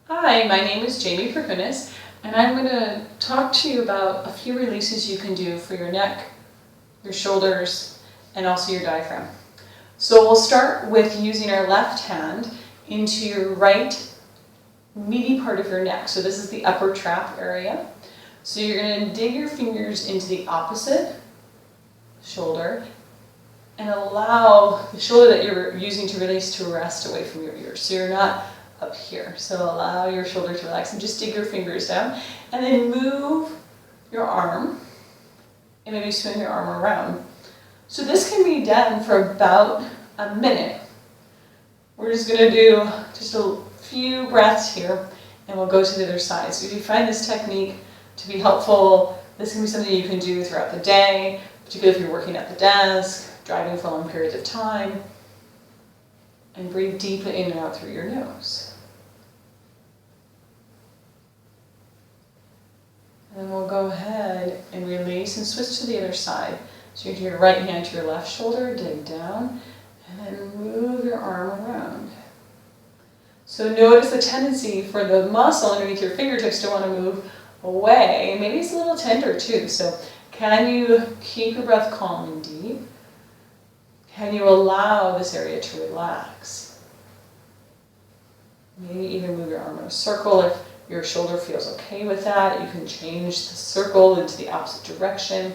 Hi, my name is Jamie Perkunis, and I'm going to talk to you about a few releases you can do for your neck, your shoulders, and also your diaphragm. So we'll start with using our left hand into your right meaty part of your neck. So this is the upper trap area. So you're going to dig your fingers into the opposite shoulder and allow the shoulder that you're using to release to rest away from your ears. So you're not up here. So allow your shoulder to relax and just dig your fingers down and then move your arm and maybe swing your arm around. So this can be done for about a minute. We're just going to do just a few breaths here and we'll go to the other side. So if you find this technique to be helpful, this can be something you can do throughout the day, particularly if you're working at the desk, driving for long periods of time. And breathe deeply in and out through your nose. And then we'll go ahead and release and switch to the other side. So you do your right hand to your left shoulder, dig down, and then move your arm around. So notice the tendency for the muscle underneath your fingertips to want to move away. Maybe it's a little tender too. So can you keep your breath calm and deep? Can you allow this area to relax? Maybe even move your arm in a circle if your shoulder feels okay with that. You can change the circle into the opposite direction.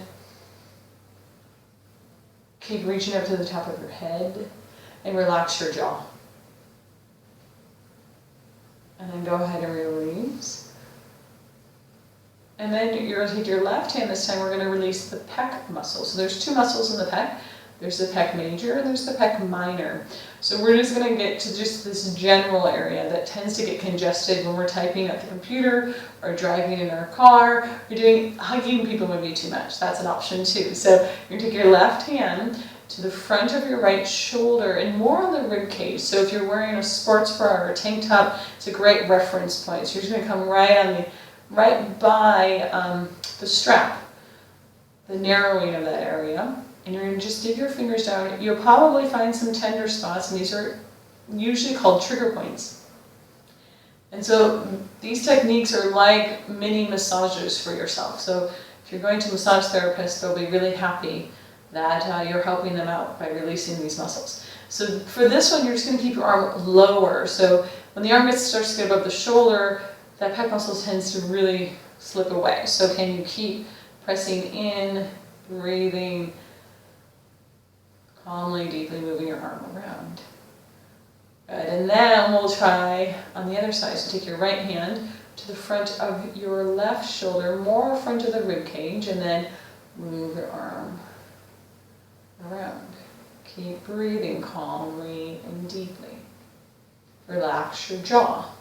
Keep reaching up to the top of your head and relax your jaw. And then go ahead and release. And then you're going to take your left hand this time, we're going to release the pec muscle. So there's two muscles in the pec. There's the pec major and there's the pec minor. So we're just going to get to just this general area that tends to get congested when we're typing at the computer or driving in our car. Hugging people would be too much. That's an option too. So you're going to take your left hand to the front of your right shoulder and more on the rib cage. So if you're wearing a sports bra or a tank top, it's a great reference point. So you're just going to come right by the strap, the narrowing of that area. And you're going to just dig your fingers down. You'll probably find some tender spots, and these are usually called trigger points. And so these techniques are like mini massages for yourself. So if you're going to a massage therapist, they'll be really happy that you're helping them out by releasing these muscles. So for this one, you're just going to keep your arm lower. So when the arm starts to get above the shoulder, that pec muscle tends to really slip away. So can you keep pressing in, breathing, calmly, deeply moving your arm around. Good. And then we'll try on the other side. So take your right hand to the front of your left shoulder, more front of the rib cage, and then move your arm around. Keep breathing calmly and deeply. Relax your jaw.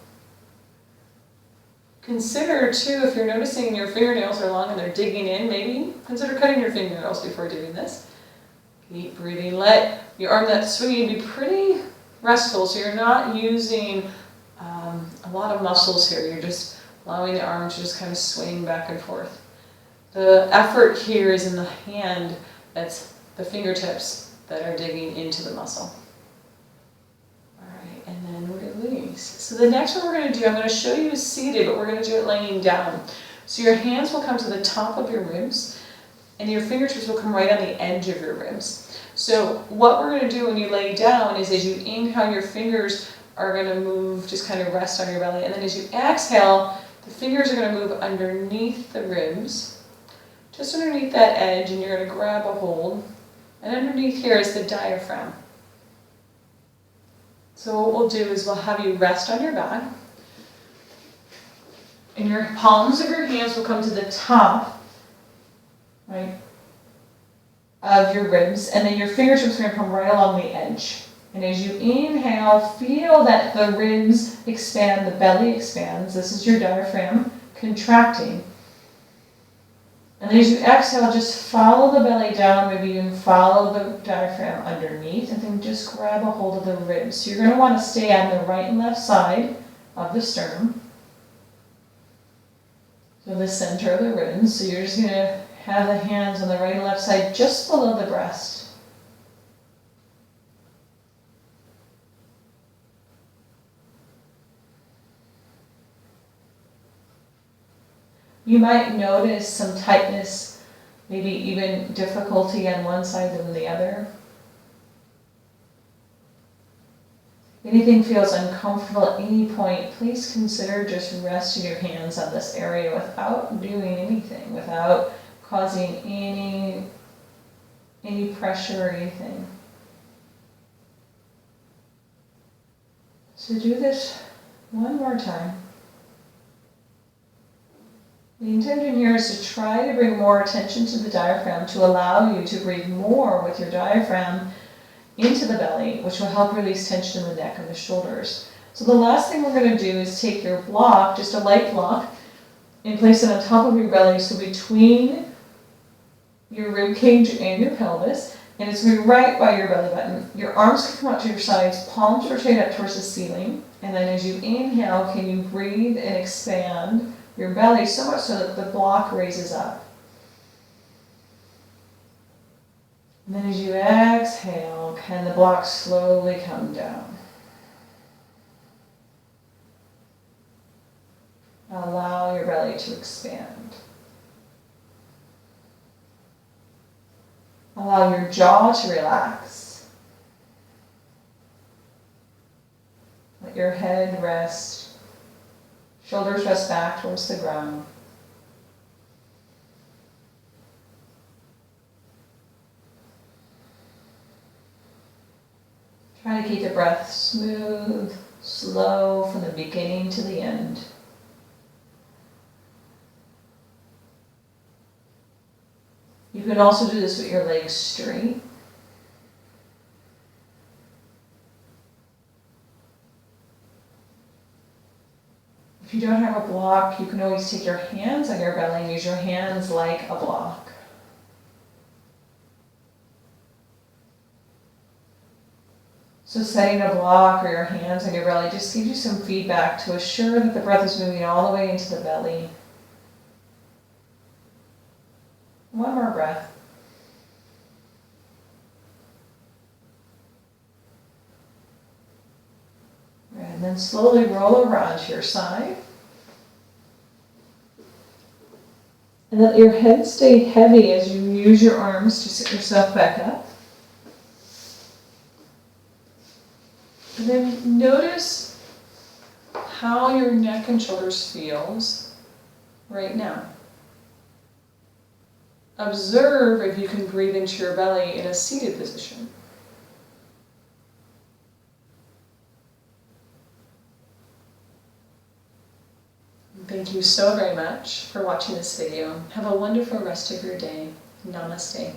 Consider too, if you're noticing your fingernails are long and they're digging in, maybe consider cutting your fingernails before doing this. Keep breathing. Let your arm that's swinging be pretty restful, so you're not using a lot of muscles here. You're just allowing the arm to just kind of swing back and forth. The effort here is in the hand, that's the fingertips that are digging into the muscle. All right, and then release. So the next one we're going to do, I'm going to show you seated, but we're going to do it laying down. So your hands will come to the top of your ribs, and your fingertips will come right on the edge of your ribs. So what we're going to do when you lay down is as you inhale, your fingers are going to move, just kind of rest on your belly. And then as you exhale, the fingers are going to move underneath the ribs, just underneath that edge, and you're going to grab a hold. And underneath here is the diaphragm. So what we'll do is we'll have you rest on your back. And your palms of your hands will come to the top, right, of your ribs, and then your fingertips are going to come right along the edge. And as you inhale, feel that the ribs expand, the belly expands. This is your diaphragm contracting. And then as you exhale, just follow the belly down, maybe even follow the diaphragm underneath, and then just grab a hold of the ribs. So you're going to want to stay on the right and left side of the sternum. So the center of the ribs. So you're just going to have the hands on the right and left side just below the breast. You might notice some tightness, maybe even difficulty on one side than the other. If anything feels uncomfortable at any point, please consider just resting your hands on this area without doing anything, without causing any pressure or anything. So do this one more time. The intention here is to try to bring more attention to the diaphragm, to allow you to breathe more with your diaphragm into the belly, which will help release tension in the neck and the shoulders. So the last thing we're going to do is take your block, just a light block, and place it on top of your belly, so between your rib cage and your pelvis, and it's going to be right by your belly button. Your arms can come out to your sides, palms rotate up towards the ceiling, and then as you inhale, can you breathe and expand your belly so much so that the block raises up. And then as you exhale, can the block slowly come down? Allow your belly to expand. Allow your jaw to relax. Let your head rest. Shoulders rest back towards the ground. Try to keep the breath smooth, slow from the beginning to the end. You can also do this with your legs straight. If you don't have a block, you can always take your hands on your belly and use your hands like a block. So setting a block or your hands on your belly just gives you some feedback to assure that the breath is moving all the way into the belly. One more breath. And then slowly roll over onto your side. And let your head stay heavy as you use your arms to sit yourself back up. And then notice how your neck and shoulders feels right now. Observe if you can breathe into your belly in a seated position. Thank you so very much for watching this video. Have a wonderful rest of your day. Namaste.